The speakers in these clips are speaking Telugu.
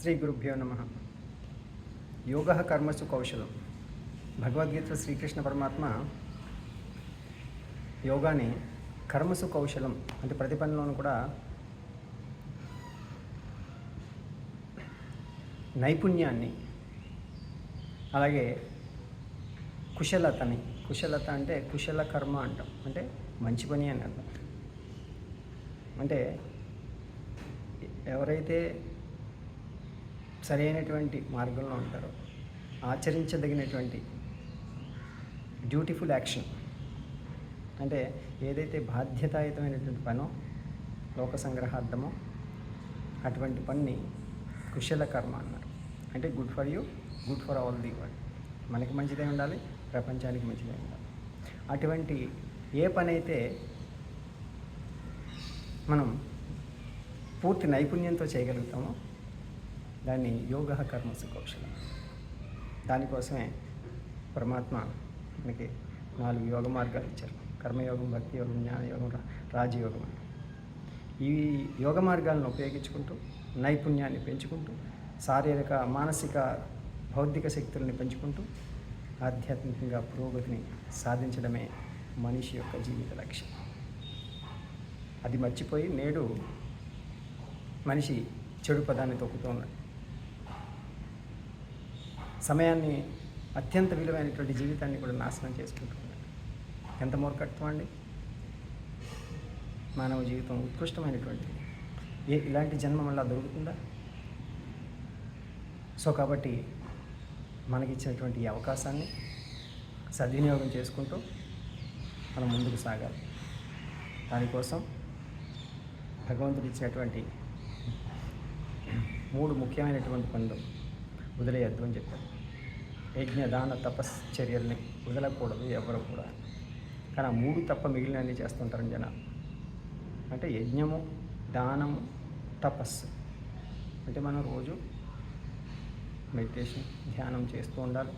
శ్రీ గురుభ్యో నమ. యోగ కర్మసు కౌశలం. భగవద్గీత శ్రీకృష్ణ పరమాత్మ యోగాని కర్మసు కౌశలం అంటే ప్రతి పనిలోనూ కూడా నైపుణ్యాన్ని, అలాగే కుశలతని, కుశలత అంటే కుశల కర్మ అంటాం, అంటే మంచి పని అని అర్థం. అంటే ఎవరైతే సరైనటువంటి మార్గంలో ఉంటారో, ఆచరించదగినటువంటి డ్యూటిఫుల్ యాక్షన్, అంటే ఏదైతే బాధ్యతాయుతమైనటువంటి పనో, లోక సంగ్రహార్థమో అటువంటి పని కుశల కర్మ అన్నారు. అంటే good for you, good for all the world. మనకి మంచిదే ఉండాలి, ప్రపంచానికి మంచిదే ఉండాలి. అటువంటి ఏ పని అయితే మనం పూర్తి నైపుణ్యంతో చేయగలుగుతామో దాన్ని యోగ కర్మసు కౌశలం. దానికోసమే పరమాత్మ మనకి 4 యోగ మార్గాలు ఇచ్చారు. కర్మయోగం, భక్తి యోగం, జ్ఞానయోగం, రాజయోగం. ఈ యోగ మార్గాలను ఉపయోగించుకుంటూ నైపుణ్యాన్ని పెంచుకుంటూ శారీరక, మానసిక, బౌద్ధిక శక్తుల్ని పెంచుకుంటూ ఆధ్యాత్మికంగా పురోగతిని సాధించడమే మనిషి యొక్క జీవిత లక్ష్యం. అది మర్చిపోయి నేడు మనిషి చెడు పదాన్ని తొక్కుతూ ఉన్నాడు. సమయాన్ని, అత్యంత విలువైనటువంటి జీవితాన్ని కూడా నాశనం చేసుకుంటున్నాడు. ఎంత మూర్ఖత్వం అండి! మానవ జీవితం ఉత్కృష్టమైనటువంటిది. ఇలాంటి జన్మ మళ్ళా దొరుకుతుందా? సో కాబట్టి మనకిచ్చినటువంటి ఈ అవకాశాన్ని సద్వినియోగం చేసుకుంటూ మనం ముందుకు సాగాలి. దానికోసం భగవంతుడు ఇచ్చినటువంటి 3 ముఖ్యమైనటువంటి పనులు వదిలేయద్దు అని చెప్పారు. యజ్ఞ, దాన, తపశ్చర్యల్ని వదలకూడదు ఎవరు కూడా. కానీ ఆ 3 తప్ప మిగిలినన్నీ చేస్తుంటారని జనాలు. అంటే యజ్ఞము, దానము, తపస్సు. అంటే మనం రోజు మెడిటేషన్, ధ్యానం చేస్తూ ఉండాలి,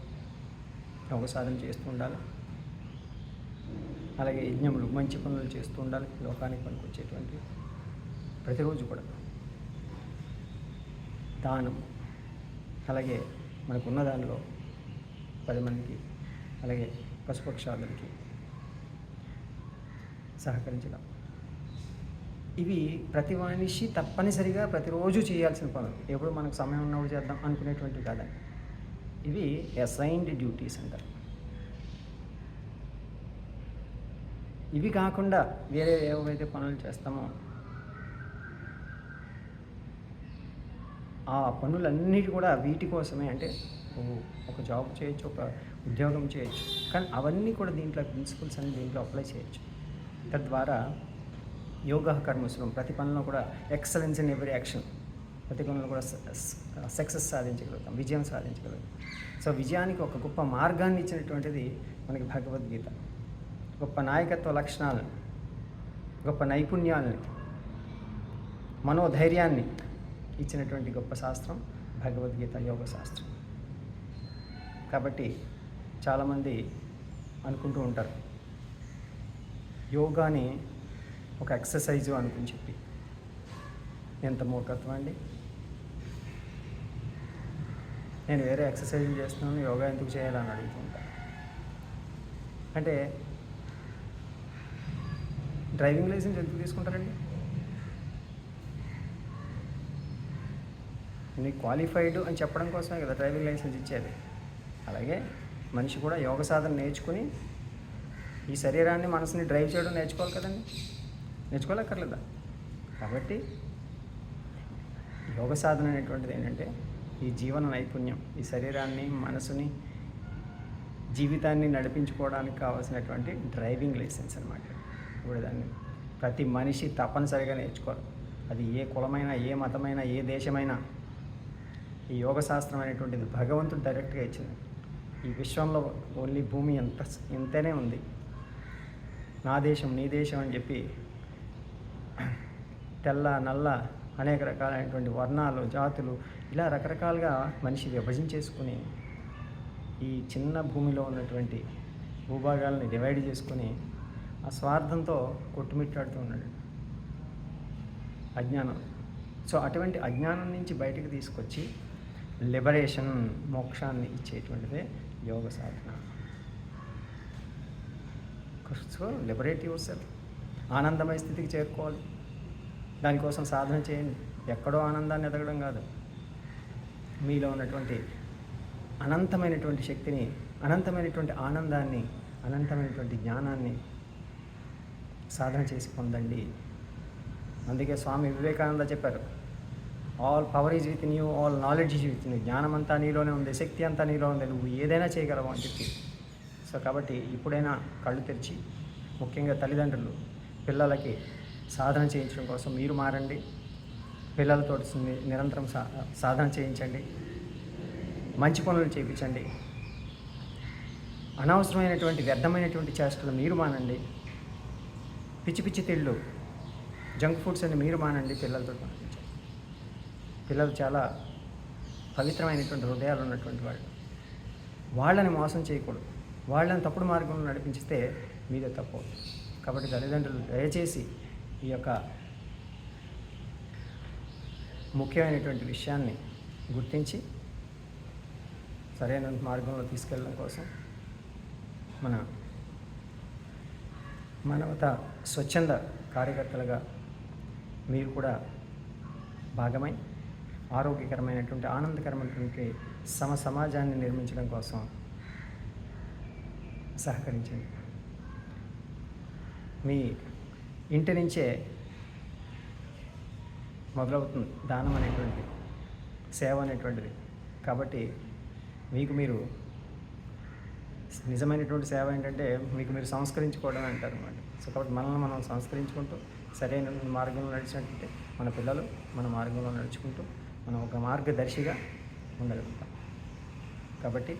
యోగ సాధన చేస్తూ ఉండాలి. అలాగే యజ్ఞములు, మంచి పనులు చేస్తూ ఉండాలి, లోకానికి పనికొచ్చేటువంటి ప్రతిరోజు కూడా. దానం, అలాగే మనకున్న దానిలో 10 మందికి, అలాగే పశుపక్షాదులకి సహకరించడం. ఇవి ప్రతి మనిషి తప్పనిసరిగా ప్రతిరోజు చేయాల్సిన పనులు. ఎప్పుడు మనకు సమయం ఉన్నప్పుడు చేద్దాం అనుకునేటువంటివి కాదండి. ఇవి అసైన్డ్ డ్యూటీస్ అంటారు. ఇవి కాకుండా వేరే ఏవైతే పనులు చేస్తామో ఆ పనులన్నిటి కూడా వీటి కోసమే. అంటే ఒక జాబ్ చేయొచ్చు, ఒక ఉద్యోగం చేయొచ్చు, కానీ అవన్నీ కూడా దీంట్లో ప్రిన్సిపల్స్ అన్ని దీంట్లో అప్లై చేయొచ్చు. తద్వారా యోగ కర్మసులం, ప్రతి పనిలో కూడా ఎక్సలెన్స్ ఇన్ ఎవ్రీ యాక్షన్, ప్రతి పనిలో కూడా సక్సెస్ సాధించగలుగుతాం, విజయం సాధించగలుగుతాం. సో విజయానికి ఒక గొప్ప మార్గాన్ని ఇచ్చినటువంటిది మనకి భగవద్గీత. గొప్ప నాయకత్వ లక్షణాలను, గొప్ప నైపుణ్యాలని, మనోధైర్యాన్ని ఇచ్చినటువంటి గొప్ప శాస్త్రం భగవద్గీత, యోగ శాస్త్రం. కాబట్టి చాలామంది అనుకుంటూ ఉంటారు యోగాని ఒక ఎక్సర్సైజు అనుకుని చెప్పి. ఎంత మూర్ఖత్వం అండి! నేను వేరే ఎక్సర్సైజులు చేస్తున్నాను, యోగా ఎందుకు చేయాలని అడుగుతూ ఉంటాను. అంటే డ్రైవింగ్ లైసెన్స్ ఎందుకు తీసుకుంటారండి? నీకు క్వాలిఫైడ్ అని చెప్పడం కోసమే కదా డ్రైవింగ్ లైసెన్స్ ఇచ్చేది. అలాగే మనిషి కూడా యోగ సాధన నేర్చుకుని ఈ శరీరాన్ని, మనసుని డ్రైవ్ చేయడం నేర్చుకోవాలి కదండి. నేర్చుకోలేకర్లేదా? కాబట్టి యోగ సాధన అనేటువంటిది ఏంటంటే ఈ జీవన నైపుణ్యం, ఈ శరీరాన్ని, మనసుని, జీవితాన్ని నడిపించుకోవడానికి కావాల్సినటువంటి డ్రైవింగ్ లైసెన్స్ అన్నమాట. ఇప్పుడు దాన్ని ప్రతి మనిషి తప్పనిసరిగా నేర్చుకోవాలి. అది ఏ కులమైనా, ఏ మతమైనా, ఏ దేశమైనా. ఈ యోగ శాస్త్రం అనేటువంటిది భగవంతుడు డైరెక్ట్గా ఇచ్చింది. ఈ విశ్వంలో ఓన్లీ భూమి ఇంతనే ఉంది. నా దేశం, నీ దేశం అని చెప్పి తెల్ల, నల్ల, అనేక రకాలైనటువంటి వర్ణాలు, జాతులు, ఇలా రకరకాలుగా మనిషి విభజించేసుకుని ఈ చిన్న భూమిలో ఉన్నటువంటి భూభాగాలని డివైడ్ చేసుకుని ఆ స్వార్థంతో కొట్టుమిట్టాడుతూ ఉన్నాడు. అజ్ఞానం సో అటువంటి అజ్ఞానం నుంచి బయటకు తీసుకొచ్చి లిబరేషన్, మోక్షాన్ని ఇచ్చేటువంటిదే యోగ సాధన. సో లిబరేట్ యువర్ సెల్ఫ్, ఆనందమయ స్థితికి చేరుకోవాలి. దానికోసం సాధన చేయండి. ఎక్కడో ఆనందాన్ని ఎదగడం కాదు, మీలో ఉన్నటువంటి అనంతమైనటువంటి శక్తిని, అనంతమైనటువంటి ఆనందాన్ని, అనంతమైనటువంటి జ్ఞానాన్ని సాధన చేసి పొందండి. అందుకే స్వామి వివేకానంద చెప్పారు, all power is with in you, all knowledge is with in you. జ్ఞానం అంతా నీలోనే ఉంది, శక్తి అంతా నీలో ఉంది, నువ్వు ఏదైనా చేయగలవు అని చెప్పి. సో కాబట్టి ఇప్పుడైనా కళ్ళు తెరిచి, ముఖ్యంగా తల్లిదండ్రులు పిల్లలకి సాధన చేయించడం కోసం మీరు మారండి. పిల్లలతో నిరంతరం సాధన చేయించండి, మంచి పనులు చేయించండి. అనవసరమైనటువంటి వ్యర్థమైనటువంటి చేష్టలు మీరు మానండి. పిచ్చి పిచ్చి తిళ్ళు, జంక్ ఫుడ్స్ అని మీరు మానండి. పిల్లలతో మానించండి. పిల్లలు చాలా పవిత్రమైనటువంటి హృదయాలు ఉన్నటువంటి వాళ్ళు. వాళ్ళని మోసం చేయకూడదు. వాళ్ళని తప్పుడు మార్గంలో నడిపించితే మీదే తప్పు. కాబట్టి తల్లిదండ్రులు దయచేసి ఈ యొక్క ముఖ్యమైనటువంటి విషయాన్ని గుర్తించి సరైన మార్గంలో తీసుకెళ్ళడం కోసం మన మానవత స్వచ్ఛంద కార్యకర్తలుగా మీరు కూడా భాగమై ఆరోగ్యకరమైనటువంటి, ఆనందకరమైనటువంటి సమాజాన్ని నిర్మించడం కోసం సహకరించండి. మీ ఇంటి నుంచే మొదలవుతుంది దానం అనేటువంటిది, సేవ అనేటువంటిది. కాబట్టి మీకు మీరు నిజమైనటువంటి సేవ ఏంటంటే మీకు మీరు సంస్కరించుకోవడం అంటారు అన్నమాట. సో కాబట్టి మనల్ని మనం సంస్కరించుకుంటూ సరైన మార్గంలో నడిచినట్లయితే మన పిల్లలు మన మార్గంలో నడుచుకుంటూ మనం ఒక మార్గదర్శిగా ఉండగలుగుతాం. కాబట్టి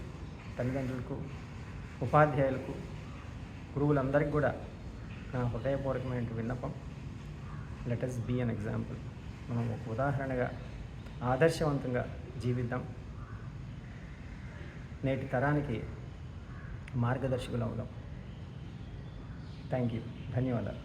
తల్లిదండ్రులకు, ఉపాధ్యాయులకు, గురువులందరికీ కూడా నా హృదయపూర్వకమైన విన్నపం, let us be an example. మనం ఒక ఉదాహరణగా ఆదర్శవంతంగా జీవిద్దాం. నేటి తరానికి మార్గదర్శకులు అవుదాం. Thank you. ధన్యవాదాలు.